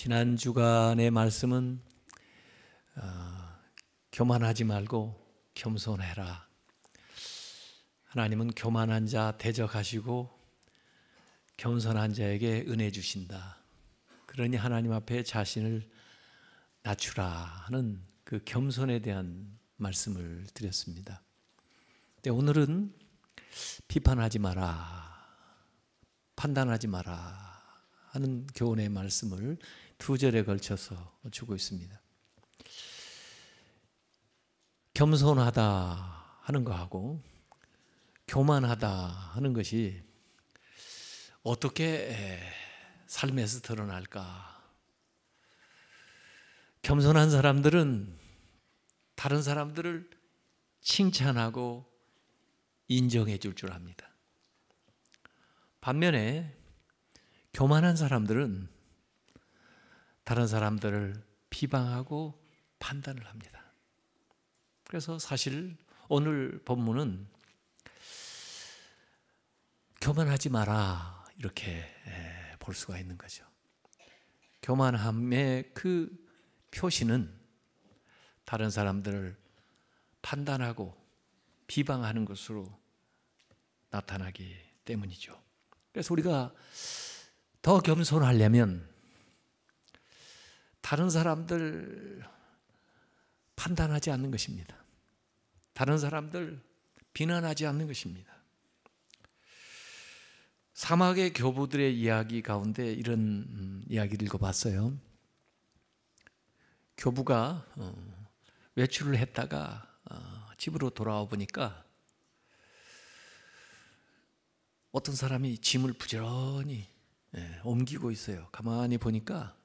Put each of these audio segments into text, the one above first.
지난 주간의 말씀은 교만하지 말고 겸손해라. 하나님은 교만한 자 대적하시고 겸손한 자에게 은혜 주신다. 그러니 하나님 앞에 자신을 낮추라 하는 그 겸손에 대한 말씀을 드렸습니다. 근데 오늘은 비판하지 마라, 판단하지 마라 하는 교훈의 말씀을 두 절에 걸쳐서 주고 있습니다. 겸손하다 하는 거하고 교만하다 하는 것이 어떻게 삶에서 드러날까? 겸손한 사람들은 다른 사람들을 칭찬하고 인정해 줄 줄 압니다. 반면에 교만한 사람들은 다른 사람들을 비방하고 판단을 합니다. 그래서 사실 오늘 본문은 교만하지 마라 이렇게 볼 수가 있는 거죠. 교만함의 그 표시는 다른 사람들을 판단하고 비방하는 것으로 나타나기 때문이죠. 그래서 우리가 더 겸손하려면 다른 사람들 판단하지 않는 것입니다. 다른 사람들 비난하지 않는 것입니다. 사막의 교부들의 이야기 가운데 이런 이야기를 읽어봤어요. 교부가 외출을 했다가 집으로 돌아와 보니까 어떤 사람이 짐을 부지런히 옮기고 있어요. 가만히 보니까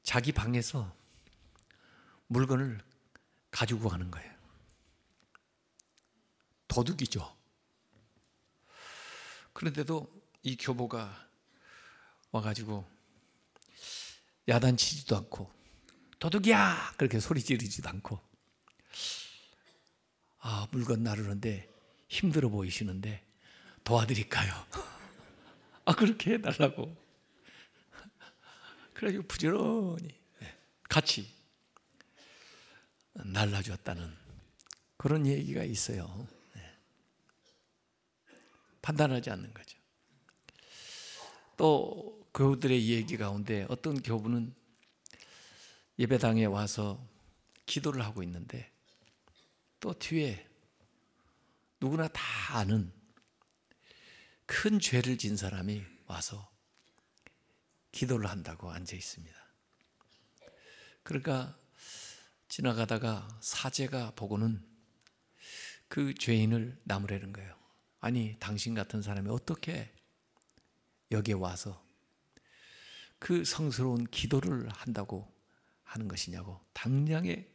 자기 방에서 물건을 가지고 가는 거예요. 도둑이죠. 그런데도 이 교보가 와가지고 야단치지도 않고 도둑이야! 그렇게 소리 지르지도 않고 물건 나르는데 힘들어 보이시는데 도와드릴까요? 그렇게 해달라고. 그래가지고 부지런히 같이 날라주었다는 그런 얘기가 있어요. 판단하지 않는 거죠. 또 교우들의 얘기 가운데 어떤 교부는 예배당에 와서 기도를 하고 있는데 또 뒤에 누구나 다 아는 큰 죄를 진 사람이 와서 기도를 한다고 앉아 있습니다. 그러니까 지나가다가 사제가 보고는 그 죄인을 나무라는 거예요. 아니, 당신 같은 사람이 어떻게 여기에 와서 그 성스러운 기도를 한다고 하는 것이냐고, 당장에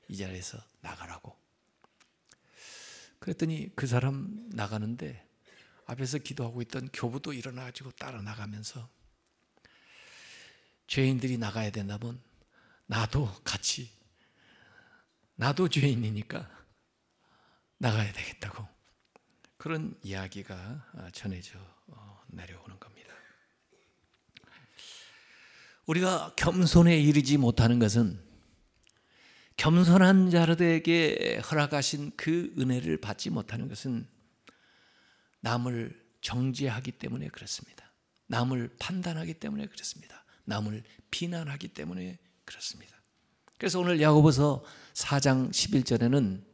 이 자리에서 나가라고. 그랬더니 그 사람 나가는데 앞에서 기도하고 있던 교부도 일어나가지고 따라 나가면서 죄인들이 나가야 된다면 나도 같이, 나도 죄인이니까 나가야 되겠다고, 그런 이야기가 전해져 내려오는 겁니다. 우리가 겸손에 이르지 못하는 것은 겸손한 자들에게 허락하신 그 은혜를 받지 못하는 것은 남을 정죄하기 때문에 그렇습니다. 남을 판단하기 때문에 그렇습니다. 남을 비난하기 때문에 그렇습니다. 그래서 오늘 야고보서 4장 11절에는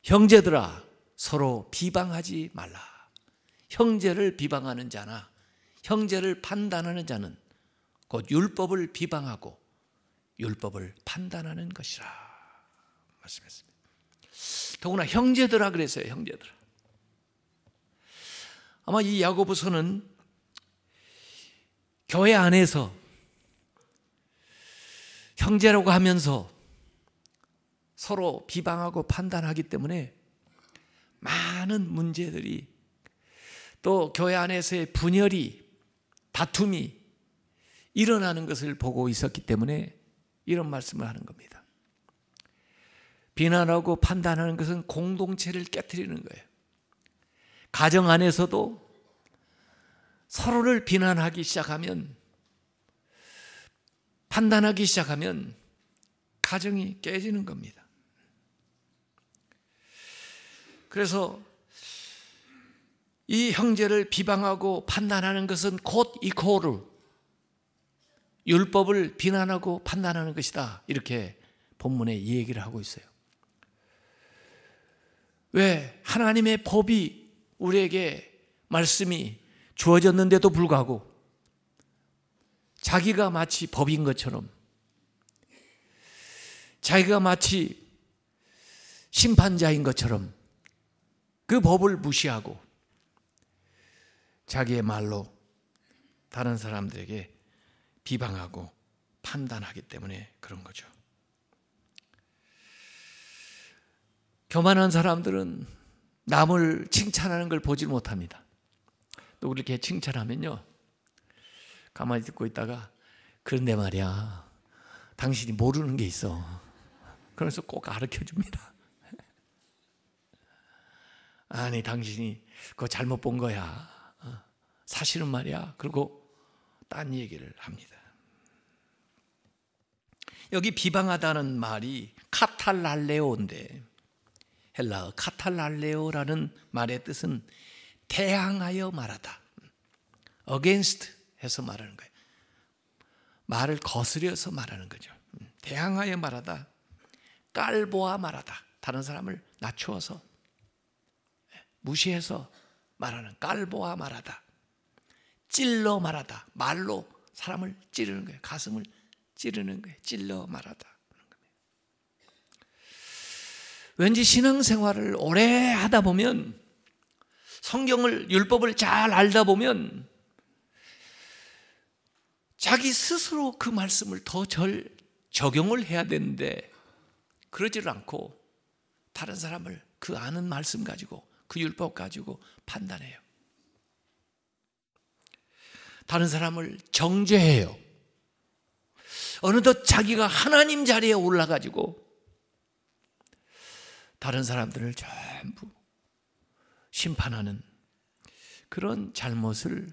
형제들아 서로 비방하지 말라. 형제를 비방하는 자나 형제를 판단하는 자는 곧 율법을 비방하고 율법을 판단하는 것이라 말씀했습니다. 더구나 형제들아 그랬어요. 형제들아. 아마 이 야고보서는 교회 안에서 형제라고 하면서 서로 비방하고 판단하기 때문에 많은 문제들이, 또 교회 안에서의 분열이, 다툼이 일어나는 것을 보고 있었기 때문에 이런 말씀을 하는 겁니다. 비난하고 판단하는 것은 공동체를 깨트리는 거예요. 가정 안에서도 서로를 비난하기 시작하면 판단하기 시작하면 가정이 깨지는 겁니다. 그래서 이 형제를 비방하고 판단하는 것은 곧 이코르 율법을 비난하고 판단하는 것이다. 이렇게 본문에 이 얘기를 하고 있어요. 왜? 하나님의 법이 우리에게 말씀이 주어졌는데도 불구하고 자기가 마치 법인 것처럼, 자기가 마치 심판자인 것처럼 그 법을 무시하고 자기의 말로 다른 사람들에게 비방하고 판단하기 때문에 그런 거죠. 교만한 사람들은 남을 칭찬하는 걸 보지 못합니다. 또 이렇게 칭찬하면요, 가만히 듣고 있다가 그런데 말이야, 당신이 모르는 게 있어. 그래서 꼭 가르쳐 줍니다. 아니, 당신이 그거 잘못 본 거야. 사실은 말이야. 그리고 딴 얘기를 합니다. 여기 비방하다는 말이 카탈랄레오인데, 헬라어 카탈랄레오라는 말의 뜻은 대항하여 말하다, against 해서 말하는 거예요. 말을 거스려서 말하는 거죠. 대항하여 말하다, 깔보아 말하다, 다른 사람을 낮추어서 무시해서 말하는, 깔보아 말하다, 찔러 말하다, 말로 사람을 찌르는 거예요. 가슴을 찌르는 거예요. 찔러 말하다. 왠지 신앙생활을 오래 하다 보면, 성경을, 율법을 잘 알다 보면 자기 스스로 그 말씀을 더 적용을 해야 되는데 그러지를 않고 다른 사람을 그 아는 말씀 가지고, 그 율법 가지고 판단해요. 다른 사람을 정죄해요. 어느덧 자기가 하나님 자리에 올라가지고 다른 사람들을 전부 심판하는 그런 잘못을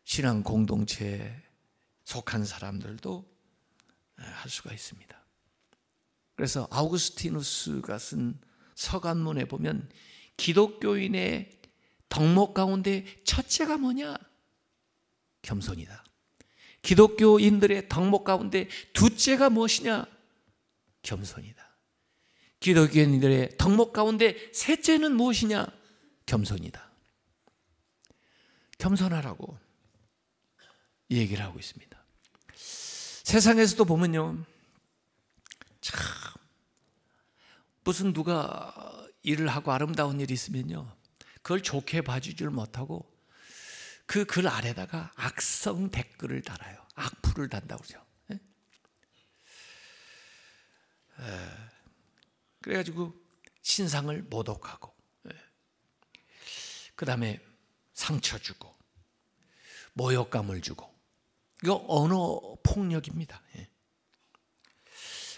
신앙 공동체에 속한 사람들도 할 수가 있습니다. 그래서 아우구스티누스가 쓴 서간문에 보면 기독교인의 덕목 가운데 첫째가 뭐냐? 겸손이다. 기독교인들의 덕목 가운데 둘째가 무엇이냐? 겸손이다. 기독교인들의 덕목 가운데 셋째는 무엇이냐? 겸손이다. 겸손하라고 얘기를 하고 있습니다. 세상에서도 보면요, 참 무슨 누가 일을 하고 아름다운 일이 있으면요, 그걸 좋게 봐주질 못하고 그 글 아래다가 악성 댓글을 달아요. 악플을 단다고 그러죠. 그래가지고 신상을 모독하고, 그 다음에 상처 주고 모욕감을 주고, 이거 언어 폭력입니다.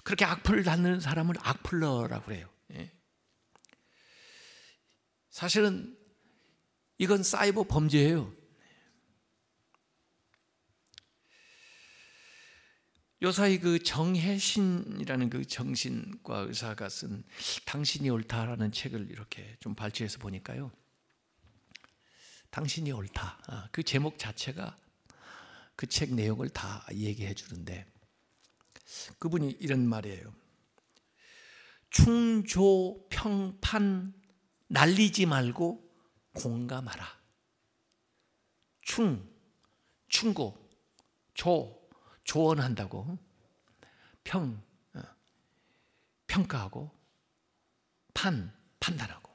그렇게 악플을 달는 사람을 악플러라고 그래요. 사실은 이건 사이버 범죄예요. 요사이 그 정혜신이라는 그 정신과 의사가 쓴 당신이 옳다라는 책을 이렇게 좀 발췌해서 보니까요, 당신이 옳다, 그 제목 자체가 그 책 내용을 다 얘기해 주는데, 그분이 이런 말이에요. 충조평판 날리지 말고 공감하라. 충고, 조언한다고, 평가하고, 판단하고.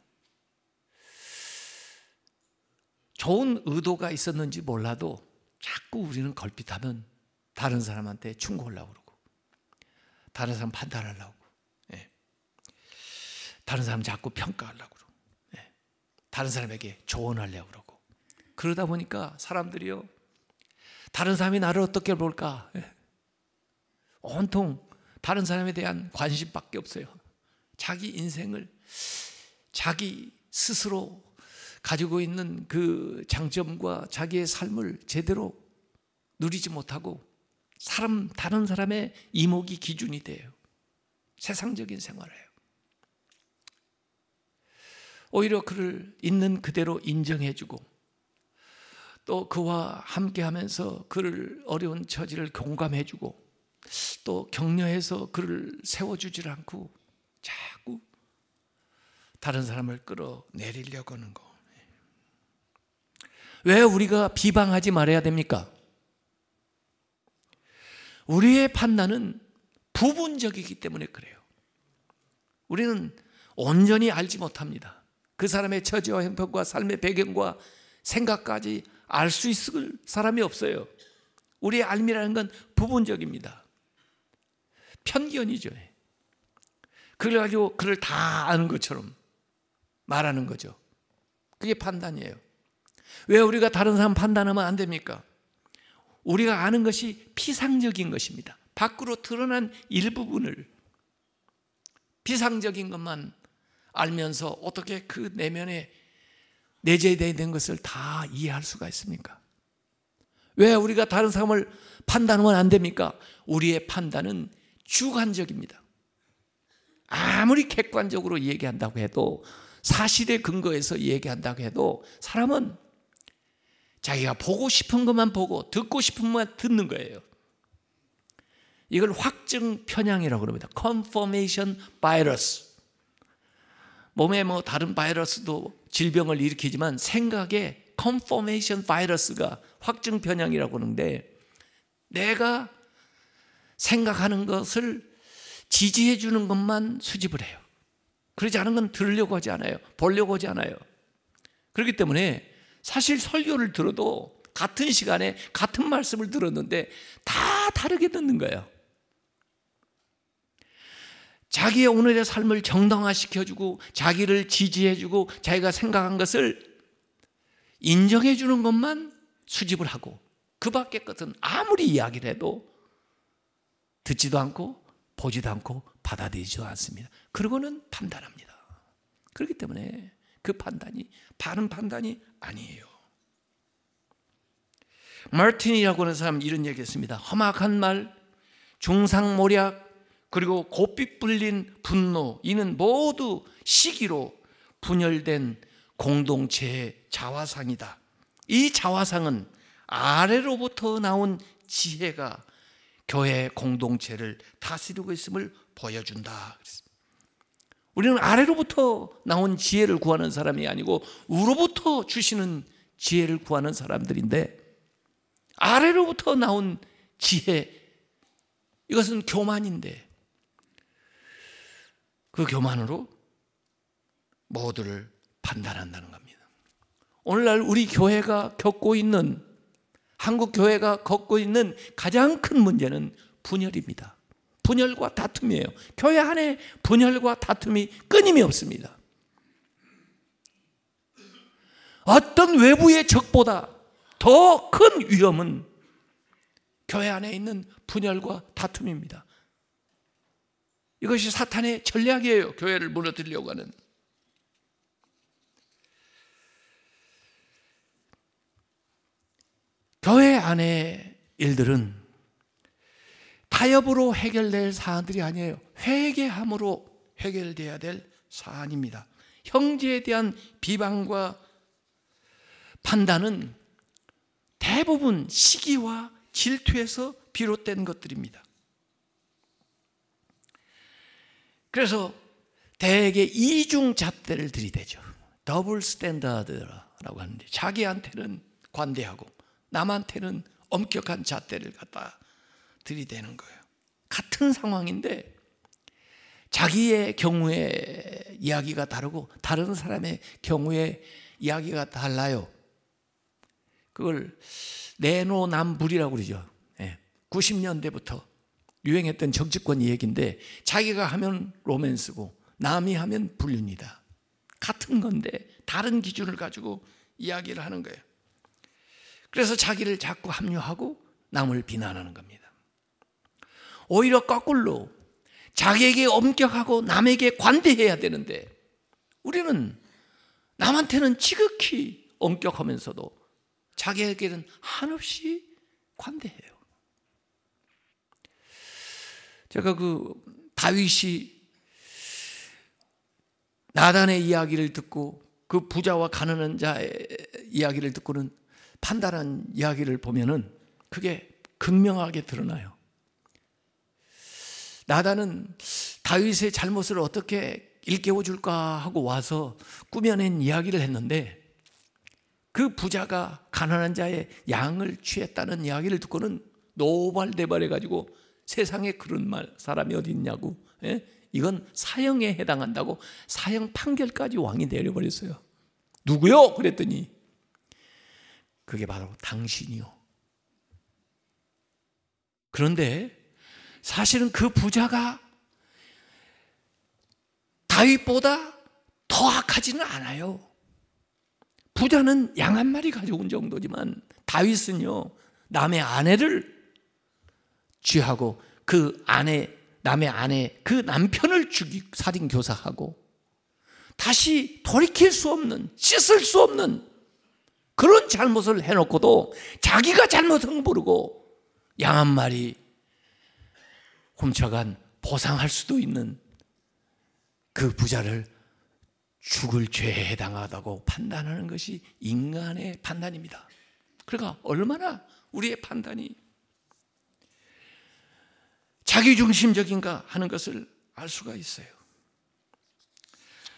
좋은 의도가 있었는지 몰라도 자꾸 우리는 걸핏하면 다른 사람한테 충고하려고 그러고, 다른 사람 판단하려고, 다른 사람 자꾸 평가하려고 그러고, 다른 사람에게 조언하려고 그러고, 그러다 보니까 사람들이요, 다른 사람이 나를 어떻게 볼까? 온통 다른 사람에 대한 관심밖에 없어요. 자기 인생을, 자기 스스로 가지고 있는 그 장점과 자기의 삶을 제대로 누리지 못하고 다른 사람의 이목이 기준이 돼요. 세상적인 생활을 해요. 오히려 그를 있는 그대로 인정해주고 또 그와 함께하면서 그를 어려운 처지를 공감해주고 또 격려해서 그를 세워주질 않고 자꾸 다른 사람을 끌어내리려고 하는 거. 왜 우리가 비방하지 말아야 됩니까? 우리의 판단은 부분적이기 때문에 그래요. 우리는 온전히 알지 못합니다. 그 사람의 처지와 형편과 삶의 배경과 생각까지 알 수 있을 사람이 없어요. 우리의 알미라는 건 부분적입니다. 편견이죠. 그걸 가지고 그를 다 아는 것처럼 말하는 거죠. 그게 판단이에요. 왜 우리가 다른 사람 판단하면 안 됩니까? 우리가 아는 것이 피상적인 것입니다. 밖으로 드러난 일부분을 비상적인 것만 알면서 어떻게 그 내면에 내재되어 있는 것을 다 이해할 수가 있습니까? 왜 우리가 다른 사람을 판단하면 안 됩니까? 우리의 판단은 주관적입니다. 아무리 객관적으로 얘기한다고 해도 사실에 근거해서 얘기한다고 해도 사람은 자기가 보고 싶은 것만 보고 듣고 싶은 것만 듣는 거예요. 이걸 확증 편향이라고 합니다. Confirmation bias. 몸에 다른 바이러스도 질병을 일으키지만 생각에 Confirmation bias가 확증 편향이라고 하는데 내가 생각하는 것을 지지해 주는 것만 수집을 해요. 그러지 않은 건 들으려고 하지 않아요. 보려고 하지 않아요. 그렇기 때문에 사실 설교를 들어도 같은 시간에 같은 말씀을 들었는데 다 다르게 듣는 거예요. 자기의 오늘의 삶을 정당화시켜주고 자기를 지지해주고 자기가 생각한 것을 인정해주는 것만 수집을 하고 그 밖의 것은 아무리 이야기를 해도 듣지도 않고 보지도 않고 받아들이지도 않습니다. 그러고는 판단합니다. 그렇기 때문에 그 판단이 바른 판단이 아니에요. 마틴이라고 하는 사람은 이런 얘기했습니다. 험악한 말, 중상모략, 그리고 고삐 불린 분노, 이는 모두 시기로 분열된 공동체의 자화상이다. 이 자화상은 아래로부터 나온 지혜가 교회 공동체를 다스리고 있음을 보여준다. 우리는 아래로부터 나온 지혜를 구하는 사람이 아니고 위로부터 주시는 지혜를 구하는 사람들인데, 아래로부터 나온 지혜, 이것은 교만인데 그 교만으로 모두를 판단한다는 겁니다. 오늘날 우리 교회가 겪고 있는, 한국 교회가 겪고 있는 가장 큰 문제는 분열입니다. 분열과 다툼이에요. 교회 안에 분열과 다툼이 끊임이 없습니다. 어떤 외부의 적보다 더 큰 위험은 교회 안에 있는 분열과 다툼입니다. 이것이 사탄의 전략이에요. 교회를 무너뜨리려고 하는. 교회 안의 일들은 타협으로 해결될 사안들이 아니에요. 회개함으로 해결돼야 될 사안입니다. 형제에 대한 비방과 판단은 대부분 시기와 질투에서 비롯된 것들입니다. 그래서 대개 이중잣대를 들이대죠. 더블 스탠다드라고 하는데, 자기한테는 관대하고 남한테는 엄격한 잣대를 갖다 들이대는 거예요. 같은 상황인데 자기의 경우에 이야기가 다르고 다른 사람의 경우에 이야기가 달라요. 그걸 내노남불이라고 그러죠. 90년대부터 유행했던 정치권 얘기인데, 자기가 하면 로맨스고 남이 하면 불륜이다. 같은 건데 다른 기준을 가지고 이야기를 하는 거예요. 그래서 자기를 자꾸 합류하고 남을 비난하는 겁니다. 오히려 거꾸로 자기에게 엄격하고 남에게 관대해야 되는데, 우리는 남한테는 지극히 엄격하면서도 자기에게는 한없이 관대해요. 제가 그 다윗이 나단의 이야기를 듣고 그 부자와 가난한 자의 이야기를 듣고는 판단한 이야기를 보면은 그게 극명하게 드러나요. 나단은 다윗의 잘못을 어떻게 일깨워 줄까 하고 와서 꾸며낸 이야기를 했는데, 그 부자가 가난한 자의 양을 취했다는 이야기를 듣고는 노발대발해 가지고 세상에 그런 사람이 어디 있냐고, 이건 사형에 해당한다고 사형 판결까지 왕이 내려버렸어요. 누구요? 그랬더니 그게 바로 당신이요. 그런데 사실은 그 부자가 다윗보다 더 악하지는 않아요. 부자는 양 한 마리 가져온 정도지만 다윗은요, 남의 아내를 취하고 그 남의 아내, 그 남편을 살인 교사하고 다시 돌이킬 수 없는, 씻을 수 없는 그런 잘못을 해놓고도 자기가 잘못한 거 모르고 양 한 마리 훔쳐간 보상할 수도 있는 그 부자를 죽을 죄에 해당하다고 판단하는 것이 인간의 판단입니다. 그러니까 얼마나 우리의 판단이 자기중심적인가 하는 것을 알 수가 있어요.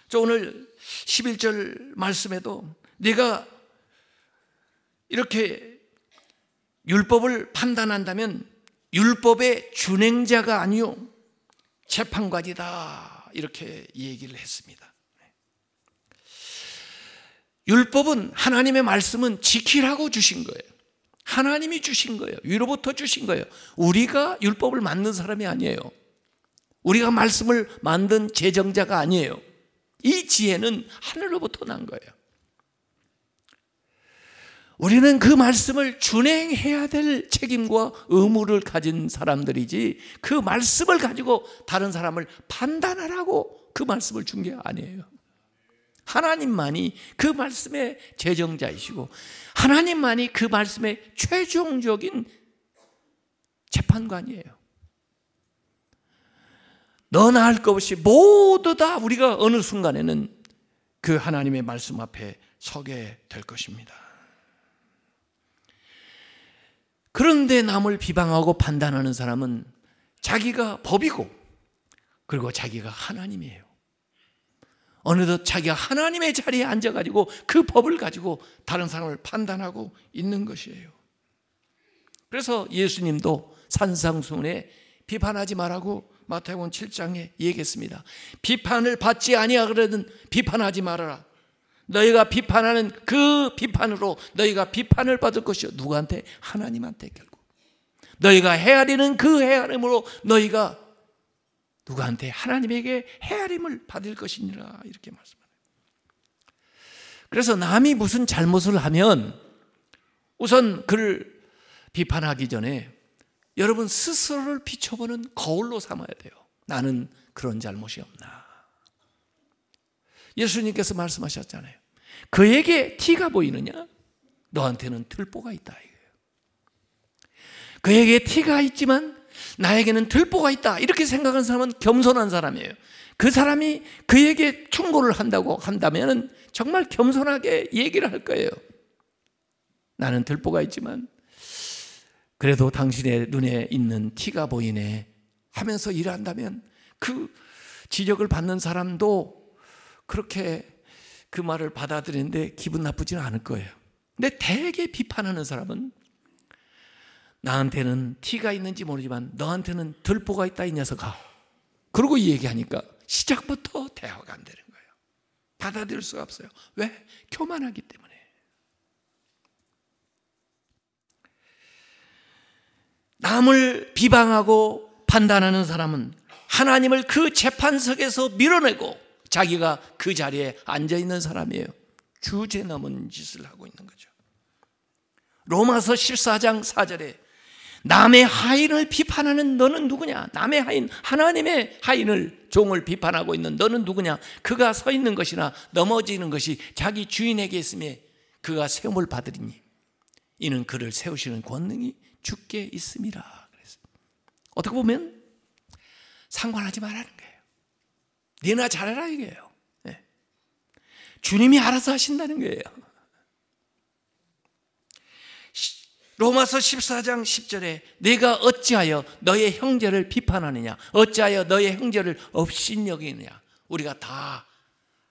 저 오늘 11절 말씀에도 네가 이렇게 율법을 판단한다면 율법의 준행자가 아니요 재판관이다, 이렇게 얘기를 했습니다. 율법은, 하나님의 말씀은 지키라고 주신 거예요. 하나님이 주신 거예요. 위로부터 주신 거예요. 우리가 율법을 만든 사람이 아니에요. 우리가 말씀을 만든 제정자가 아니에요. 이 지혜는 하늘로부터 난 거예요. 우리는 그 말씀을 준행해야 될 책임과 의무를 가진 사람들이지, 그 말씀을 가지고 다른 사람을 판단하라고 그 말씀을 준 게 아니에요. 하나님만이 그 말씀의 제정자이시고 하나님만이 그 말씀의 최종적인 재판관이에요. 너나 할 것 없이 모두 다 우리가 어느 순간에는 그 하나님의 말씀 앞에 서게 될 것입니다. 그런데 남을 비방하고 판단하는 사람은 자기가 법이고, 그리고 자기가 하나님이에요. 어느덧 자기가 하나님의 자리에 앉아가지고 그 법을 가지고 다른 사람을 판단하고 있는 것이에요. 그래서 예수님도 산상수훈에 비판하지 말라고 마태복음 7장에 얘기했습니다. 비판을 받지 아니하거든 비판하지 말아라. 너희가 비판하는 그 비판으로 너희가 비판을 받을 것이요. 누구한테? 하나님한테. 결국 너희가 헤아리는 그 헤아림으로 너희가 누구한테? 하나님에게 헤아림을 받을 것이니라, 이렇게 말씀합니다. 그래서 남이 무슨 잘못을 하면 우선 그를 비판하기 전에 여러분 스스로를 비춰보는 거울로 삼아야 돼요. 나는 그런 잘못이 없나. 예수님께서 말씀하셨잖아요. 그에게 티가 보이느냐? 너한테는 들보가 있다, 이거예요. 그에게 티가 있지만 나에게는 들보가 있다, 이렇게 생각하는 사람은 겸손한 사람이에요. 그 사람이 그에게 충고를 한다고 한다면 정말 겸손하게 얘기를 할 거예요. 나는 들보가 있지만 그래도 당신의 눈에 있는 티가 보이네 하면서 일한다면 그 지적을 받는 사람도 그렇게 그 말을 받아들이는데 기분 나쁘지는 않을 거예요. 근데 대개 비판하는 사람은 나한테는 티가 있는지 모르지만 너한테는 들보가 있다, 이 녀석아. 그러고 이 얘기하니까 시작부터 대화가 안 되는 거예요. 받아들일 수가 없어요. 왜? 교만하기 때문에. 남을 비방하고 판단하는 사람은 하나님을 그 재판석에서 밀어내고 자기가 그 자리에 앉아있는 사람이에요. 주제 넘은 짓을 하고 있는 거죠. 로마서 14장 4절에 남의 하인을 비판하는 너는 누구냐? 남의 하인, 하나님의 하인을, 종을 비판하고 있는 너는 누구냐? 그가 서 있는 것이나 넘어지는 것이 자기 주인에게 있음에 그가 세움을 받으리니 이는 그를 세우시는 권능이 주께 있음이라. 그랬어요. 어떻게 보면 상관하지 말라는 거예요. 너나 잘해라 이거예요. 네. 주님이 알아서 하신다는 거예요. 로마서 14장 10절에 내가 어찌하여 너의 형제를 비판하느냐, 어찌하여 너의 형제를 업신여기느냐. 우리가 다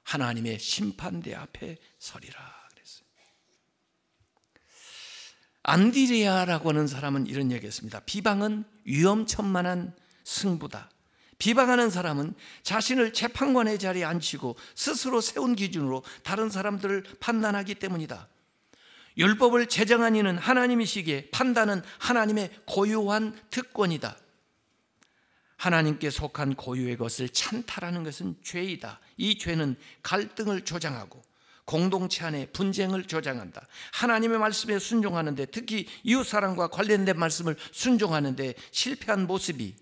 하나님의 심판대 앞에 서리라 그랬어요. 안디레아라고 하는 사람은 이런 얘기했습니다. 비방은 위험천만한 승부다. 비방하는 사람은 자신을 재판관의 자리에 앉히고 스스로 세운 기준으로 다른 사람들을 판단하기 때문이다. 율법을 제정한 이는 하나님이시기에 판단은 하나님의 고유한 특권이다. 하나님께 속한 고유의 것을 찬탈하는 것은 죄이다. 이 죄는 갈등을 조장하고 공동체 안에 분쟁을 조장한다. 하나님의 말씀에 순종하는데, 특히 이웃사랑과 관련된 말씀을 순종하는데 실패한 모습이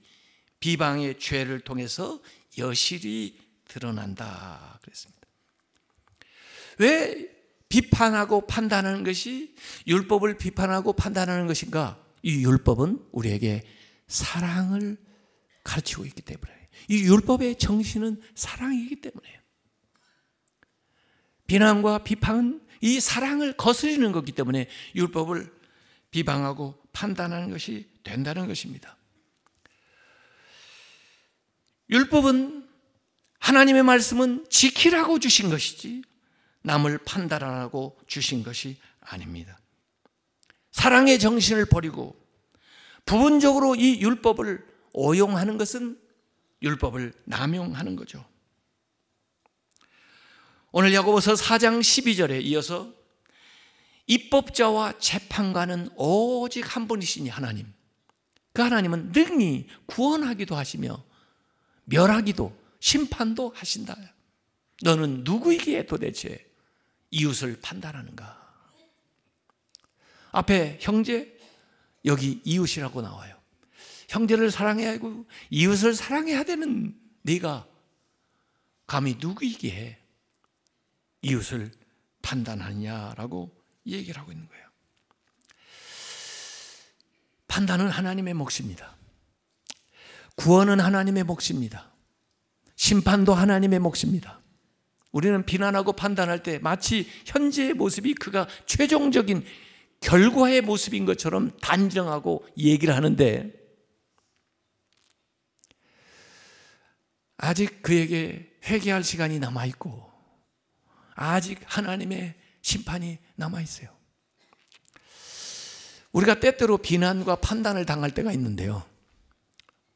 비방의 죄를 통해서 여실히 드러난다 그랬습니다. 왜 비판하고 판단하는 것이, 율법을 비판하고 판단하는 것인가? 이 율법은 우리에게 사랑을 가르치고 있기 때문에, 이 율법의 정신은 사랑이기 때문에요. 비난과 비판은 이 사랑을 거스르는 것이기 때문에 율법을 비방하고 판단하는 것이 된다는 것입니다. 율법은, 하나님의 말씀은 지키라고 주신 것이지 남을 판단하라고 주신 것이 아닙니다. 사랑의 정신을 버리고 부분적으로 이 율법을 오용하는 것은 율법을 남용하는 거죠. 오늘 야고보서 4장 12절에 이어서 입법자와 재판관은 오직 한 분이시니 하나님, 그 하나님은 능히 구원하기도 하시며 멸하기도 심판도 하신다. 너는 누구이기에 도대체 이웃을 판단하는가? 앞에 형제, 여기 이웃이라고 나와요. 형제를 사랑해야 하고 이웃을 사랑해야 되는 네가 감히 누구이기에 이웃을 판단하냐라고 얘기를 하고 있는 거예요. 판단은 하나님의 몫입니다. 구원은 하나님의 몫입니다. 심판도 하나님의 몫입니다. 우리는 비난하고 판단할 때 마치 현재의 모습이 그가 최종적인 결과의 모습인 것처럼 단정하고 얘기를 하는데, 아직 그에게 회개할 시간이 남아있고 아직 하나님의 심판이 남아있어요. 우리가 때때로 비난과 판단을 당할 때가 있는데요,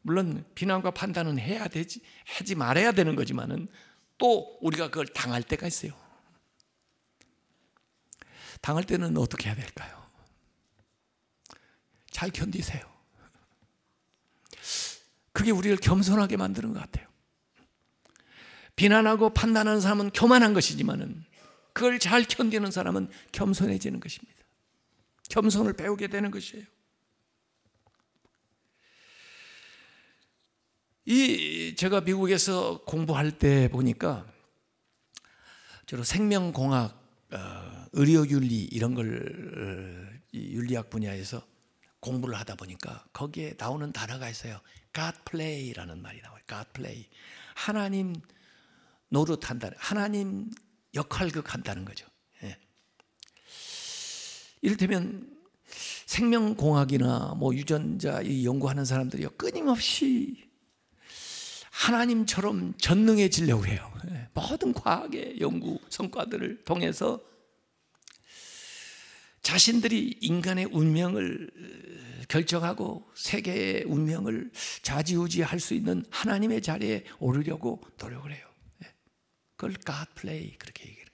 물론 비난과 판단은 해야 되지, 하지 말아야 되는 거지만은 또 우리가 그걸 당할 때가 있어요. 당할 때는 어떻게 해야 될까요? 잘 견디세요. 그게 우리를 겸손하게 만드는 것 같아요. 비난하고 판단하는 사람은 교만한 것이지만은 그걸 잘 견디는 사람은 겸손해지는 것입니다. 겸손을 배우게 되는 것이에요. 제가 미국에서 공부할 때 보니까 주로 생명공학, 의료윤리 이런 걸 윤리학 분야에서 공부를 하다 보니까 거기에 나오는 단어가 있어요. God play라는 말이 나와요. God play. 하나님 노릇한다는, 하나님 역할극 한다는 거죠. 예. 이를테면 생명공학이나 뭐 유전자 연구하는 사람들이 끊임없이 하나님처럼 전능해지려고 해요. 모든 과학의 연구 성과들을 통해서 자신들이 인간의 운명을 결정하고 세계의 운명을 좌지우지할 수 있는 하나님의 자리에 오르려고 노력을 해요. 그걸 God play 그렇게 얘기해요.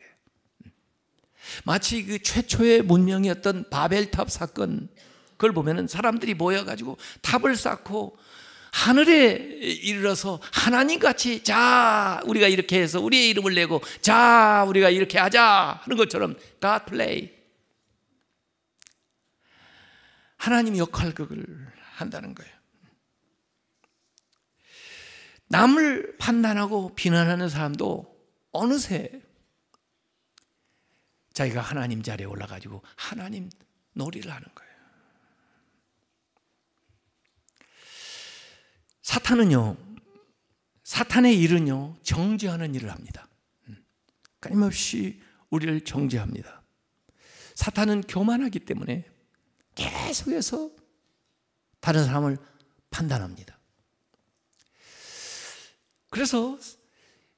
마치 그 최초의 문명이었던 바벨탑 사건, 그걸 보면은 사람들이 모여가지고 탑을 쌓고 하늘에 이르러서 하나님같이, 자 우리가 이렇게 해서 우리의 이름을 내고, 자 우리가 이렇게 하자 하는 것처럼 God play, 하나님 역할극을 한다는 거예요. 남을 판단하고 비난하는 사람도 어느새 자기가 하나님 자리에 올라가지고 하나님 놀이를 하는 거예요. 사탄은요, 사탄의 일은요, 정죄하는 일을 합니다. 끊임없이 우리를 정죄합니다. 사탄은 교만하기 때문에 계속해서 다른 사람을 판단합니다. 그래서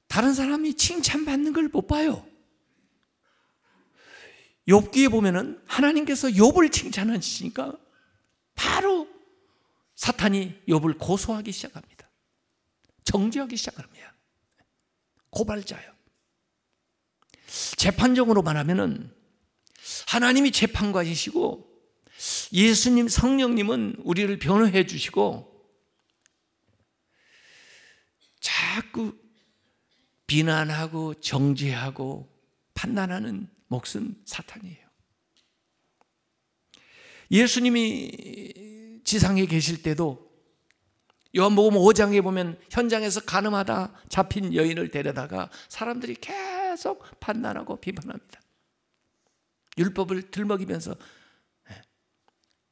다른 사람이 칭찬받는 걸 못 봐요. 욥기에 보면은 하나님께서 욥을 칭찬하시니까 바로 사탄이 욥을 고소하기 시작합니다. 정죄하기 시작합니다. 고발자요. 재판적으로 말하면은 하나님이 재판관이시고 예수님, 성령님은 우리를 변호해 주시고 자꾸 비난하고 정죄하고 판단하는 몫은 사탄이에요. 예수님이 지상에 계실 때도 요한복음 5장에 보면 현장에서 간음하다 잡힌 여인을 데려다가 사람들이 계속 판단하고 비판합니다. 율법을 들먹이면서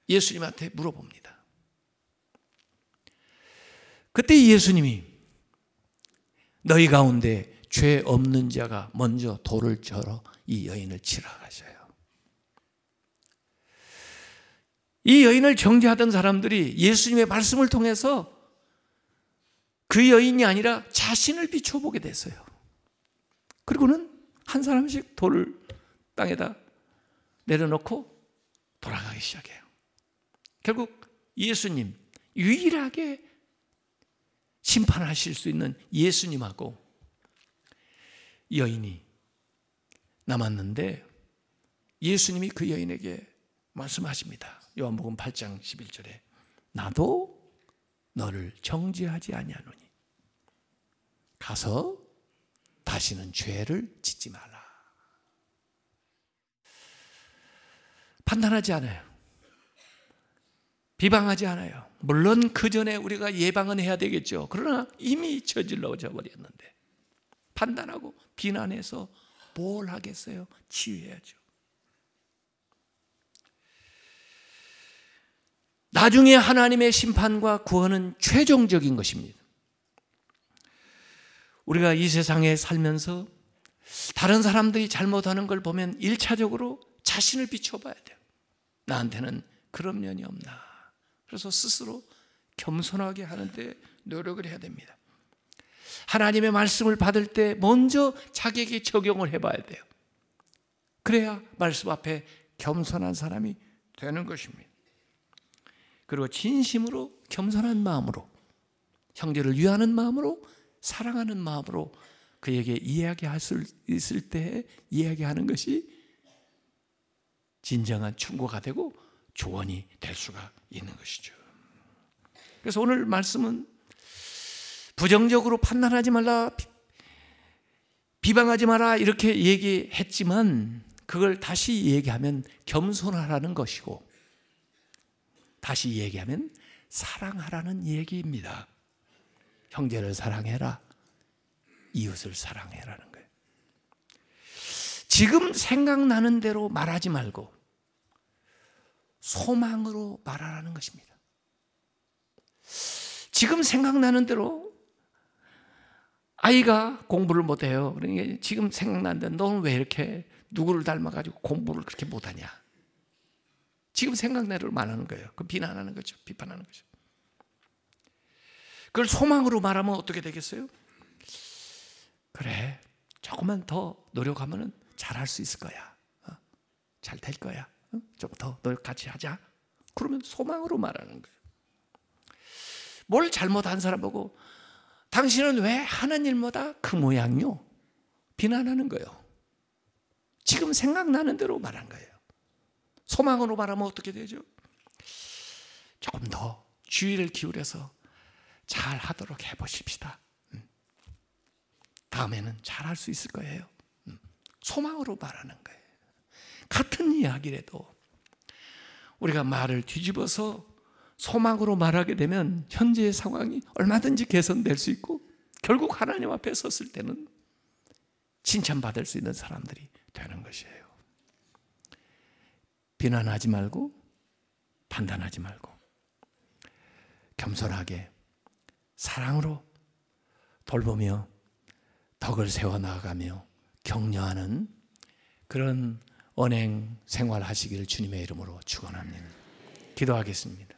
예수님한테 물어봅니다. 그때 예수님이 너희 가운데 죄 없는 자가 먼저 돌을 저러 이 여인을 치라 하셔요. 이 여인을 정죄하던 사람들이 예수님의 말씀을 통해서 그 여인이 아니라 자신을 비춰보게 됐어요. 그리고는 한 사람씩 돌을 땅에다 내려놓고 돌아가기 시작해요. 결국 예수님, 유일하게 심판하실 수 있는 예수님하고 여인이 남았는데 예수님이 그 여인에게 말씀하십니다. 요한복음 8장 11절에 나도 너를 정죄하지 아니하노니 가서 다시는 죄를 짓지 말라. 판단하지 않아요. 비방하지 않아요. 물론 그 전에 우리가 예방은 해야 되겠죠. 그러나 이미 저질러져 버렸는데 판단하고 비난해서 뭘 하겠어요? 치유해야죠. 나중에 하나님의 심판과 구원은 최종적인 것입니다. 우리가 이 세상에 살면서 다른 사람들이 잘못하는 걸 보면 1차적으로 자신을 비춰봐야 돼요. 나한테는 그런 면이 없나. 그래서 스스로 겸손하게 하는데 노력을 해야 됩니다. 하나님의 말씀을 받을 때 먼저 자기에게 적용을 해봐야 돼요. 그래야 말씀 앞에 겸손한 사람이 되는 것입니다. 그리고 진심으로 겸손한 마음으로 형제를 위하는 마음으로 사랑하는 마음으로 그에게 이야기할 수 있을 때 이야기하는 것이 진정한 충고가 되고 조언이 될 수가 있는 것이죠. 그래서 오늘 말씀은 부정적으로 판단하지 말라, 비방하지 마라 이렇게 얘기했지만 그걸 다시 얘기하면 겸손하라는 것이고 다시 얘기하면 사랑하라는 얘기입니다. 형제를 사랑해라, 이웃을 사랑해라는 거예요. 지금 생각나는 대로 말하지 말고 소망으로 말하라는 것입니다. 지금 생각나는 대로 아이가 공부를 못해요. 그러니까 지금 생각나는데 너는 왜 이렇게 누구를 닮아가지고 공부를 그렇게 못하냐. 지금 생각나는 대로 말하는 거예요. 그 비난하는 거죠. 비판하는 거죠. 그걸 소망으로 말하면 어떻게 되겠어요? 그래, 조금만 더 노력하면 잘할 수 있을 거야. 잘 될 거야. 좀 더 노력 같이 하자. 그러면 소망으로 말하는 거예요. 뭘 잘못한 사람 보고 당신은 왜 하는 일마다 그 모양이요? 비난하는 거예요. 지금 생각나는 대로 말한 거예요. 소망으로 말하면 어떻게 되죠? 조금 더 주의를 기울여서 잘 하도록 해보십시다. 다음에는 잘할 수 있을 거예요. 소망으로 말하는 거예요. 같은 이야기라도 우리가 말을 뒤집어서 소망으로 말하게 되면 현재의 상황이 얼마든지 개선될 수 있고 결국 하나님 앞에 섰을 때는 칭찬받을 수 있는 사람들이 되는 것이에요. 비난하지 말고 판단하지 말고 겸손하게 사랑으로 돌보며 덕을 세워나가며 격려하는 그런 언행 생활하시기를 주님의 이름으로 축원합니다. 기도하겠습니다.